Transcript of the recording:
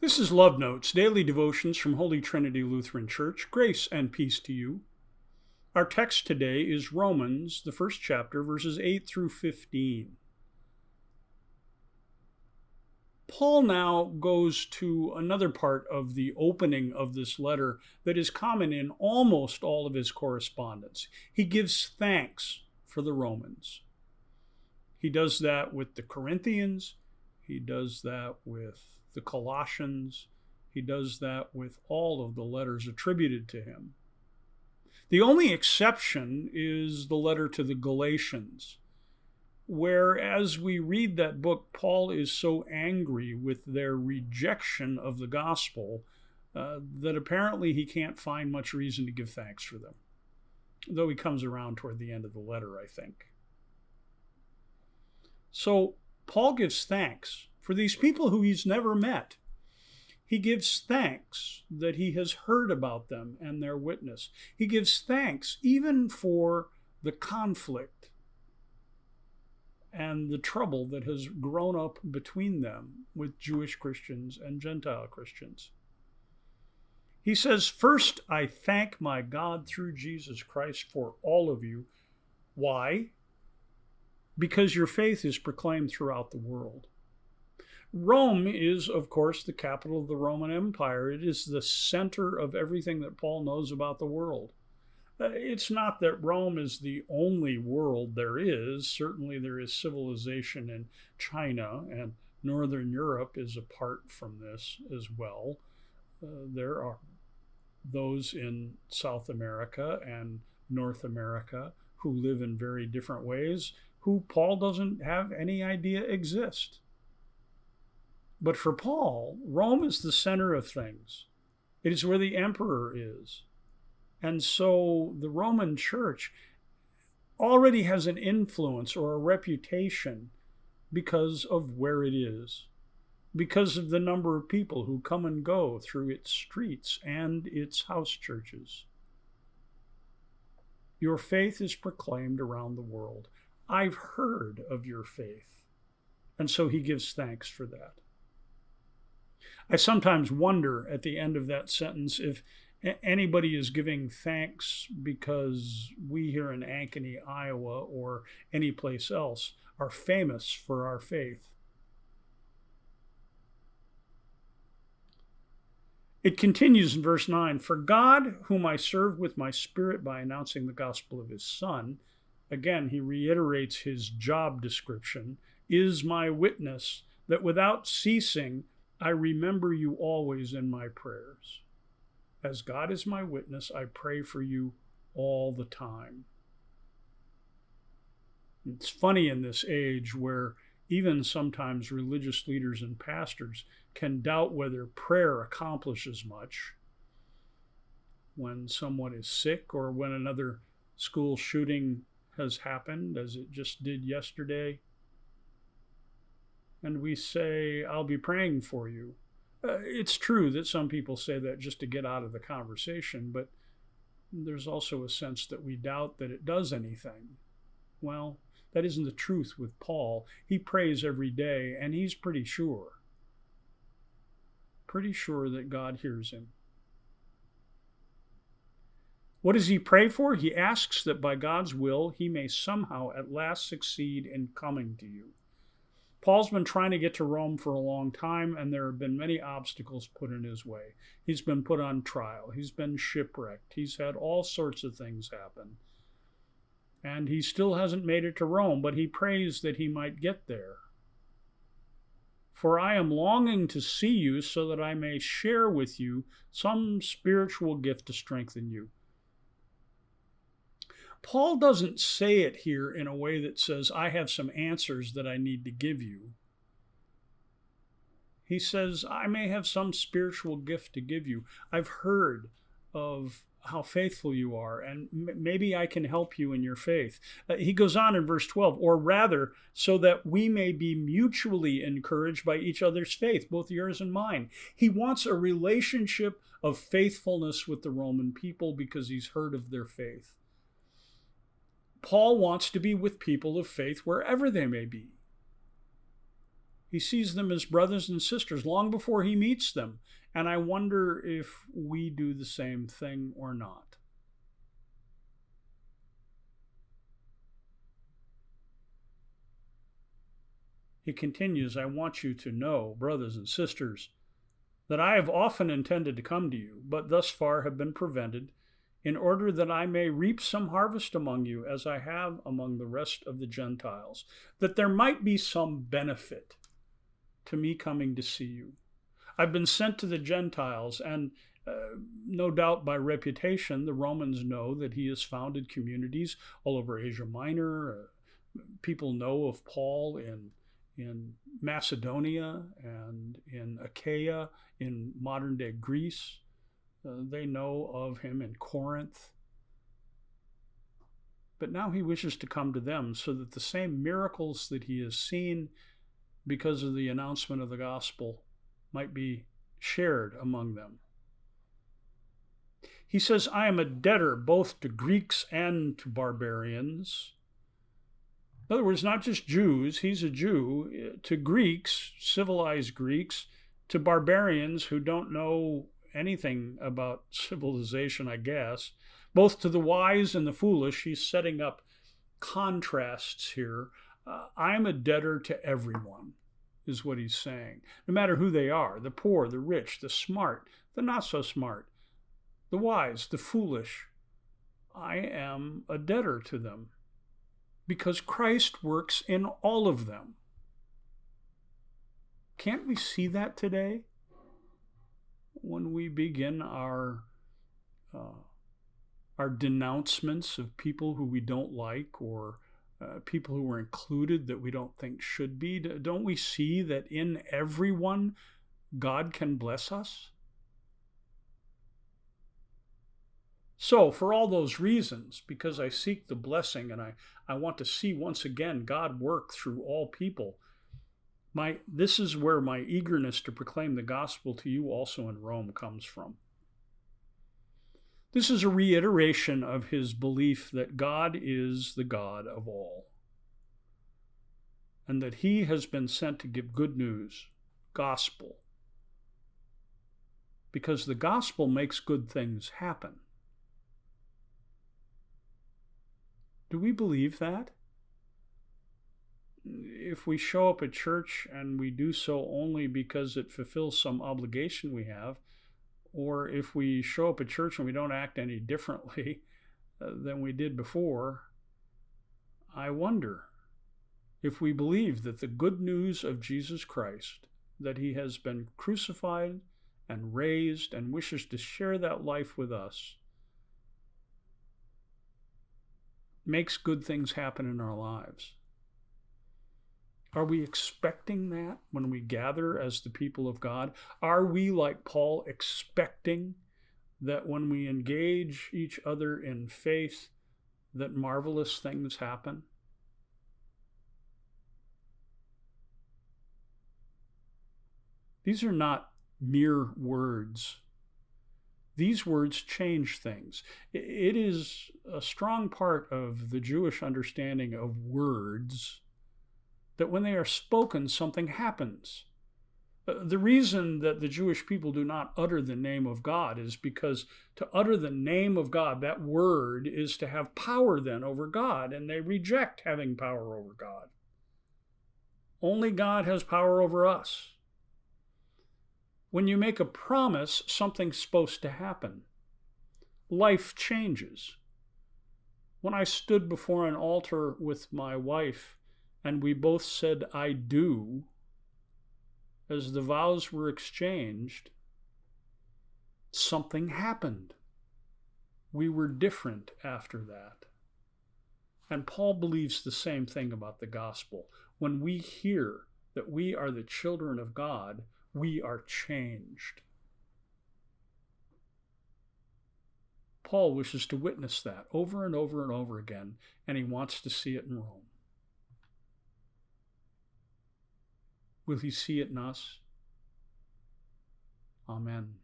This is Love Notes, daily devotions from Holy Trinity Lutheran Church. Grace and peace to you. Our text today is Romans, the first chapter, verses 8 through 15. Paul now goes to another part of the opening of this letter that is common in almost all of his correspondence. He gives thanks for the Romans. He does that with the Corinthians. He does that with the Colossians. He does that with all of the letters attributed to him. The only exception is the letter to the Galatians, where as we read that book, Paul is so angry with their rejection of the gospel that apparently he can't find much reason to give thanks for them, though he comes around toward the end of the letter, I think. So Paul gives thanks for these people who he's never met. He gives thanks that he has heard about them and their witness. He gives thanks even for the conflict and the trouble that has grown up between them with Jewish Christians and Gentile Christians. He says, "First, I thank my God through Jesus Christ for all of you." Why? Because your faith is proclaimed throughout the world. Rome is, of course, the capital of the Roman Empire. It is the center of everything that Paul knows about the world. It's not that Rome is the only world there is. Certainly there is civilization in China, and Northern Europe is apart from this as well. There are those in South America and North America who live in very different ways, who Paul doesn't have any idea exist. But for Paul, Rome is the center of things. It is where the emperor is. And so the Roman church already has an influence or a reputation because of where it is, because of the number of people who come and go through its streets and its house churches. Your faith is proclaimed around the world. I've heard of your faith. And so he gives thanks for that. I sometimes wonder at the end of that sentence if anybody is giving thanks because we here in Ankeny, Iowa, or any place else are famous for our faith. It continues in verse 9, "For God, whom I serve with my spirit by announcing the gospel of his Son," again, he reiterates his job description, "is my witness that without ceasing I remember you always in my prayers. As God is my witness, I pray for you all the time." It's funny in this age where even sometimes religious leaders and pastors can doubt whether prayer accomplishes much. When someone is sick or when another school shooting has happened, as it just did yesterday, and we say, "I'll be praying for you." It's true that some people say that just to get out of the conversation, but there's also a sense that we doubt that it does anything. Well, that isn't the truth with Paul. He prays every day, and he's pretty sure that God hears him. What does he pray for? He asks that by God's will, he may somehow at last succeed in coming to you. Paul's been trying to get to Rome for a long time, and there have been many obstacles put in his way. He's been put on trial. He's been shipwrecked. He's had all sorts of things happen. And he still hasn't made it to Rome, but he prays that he might get there. "For I am longing to see you so that I may share with you some spiritual gift to strengthen you." Paul doesn't say it here in a way that says, "I have some answers that I need to give you." He says, "I may have some spiritual gift to give you. I've heard of how faithful you are, and maybe I can help you in your faith." He goes on in verse 12, "Or rather, so that we may be mutually encouraged by each other's faith, both yours and mine." He wants a relationship of faithfulness with the Roman people because he's heard of their faith. Paul wants to be with people of faith wherever they may be. He sees them as brothers and sisters long before he meets them. And I wonder if we do the same thing or not. He continues, I want you to know, brothers and sisters, that I have often intended to come to you, but thus far have been prevented, in order that I may reap some harvest among you, as I have among the rest of the Gentiles, that there might be some benefit to me coming to see you. I've been sent to the Gentiles, and no doubt by reputation, the Romans know that he has founded communities all over Asia Minor. People know of Paul in Macedonia and in Achaia, in modern-day Greece. They know of him in Corinth. But now he wishes to come to them so that the same miracles that he has seen because of the announcement of the gospel might be shared among them. He says, I am a debtor both to Greeks and to barbarians. In other words, not just Jews, he's a Jew, to Greeks, civilized Greeks, to barbarians who don't know anything about civilization, I guess, both to the wise and the foolish. He's setting up contrasts here. I'm a debtor to everyone, is what he's saying, no matter who they are, the poor, the rich, the smart, the not so smart, the wise, the foolish. I am a debtor to them, because Christ works in all of them. Can't we see that today when we begin our denouncements of people who we don't like, or people who are included that we don't think should be? Don't we see that in everyone God can bless us? So, for all those reasons, because I seek the blessing and I want to see once again God work through all people, this is where my eagerness to proclaim the gospel to you also in Rome comes from. This is a reiteration of his belief that God is the God of all, and that he has been sent to give good news, gospel, because the gospel makes good things happen. Do we believe that? If we show up at church and we do so only because it fulfills some obligation we have, or if we show up at church and we don't act any differently than we did before, I wonder if we believe that the good news of Jesus Christ, that he has been crucified and raised and wishes to share that life with us, makes good things happen in our lives. Are we expecting that when we gather as the people of God? Are we, like Paul, expecting that when we engage each other in faith, that marvelous things happen? These are not mere words. These words change things. It is a strong part of the Jewish understanding of words that when they are spoken, something happens. The reason that the Jewish people do not utter the name of God is because to utter the name of God, that word, is to have power then over God, and they reject having power over God. Only God has power over us. When you make a promise, something's supposed to happen. Life changes. When I stood before an altar with my wife and we both said, I do, as the vows were exchanged, something happened. We were different after that. And Paul believes the same thing about the gospel. When we hear that we are the children of God, we are changed. Paul wishes to witness that over and over and over again, and he wants to see it in Rome. Will he see it in us? Amen.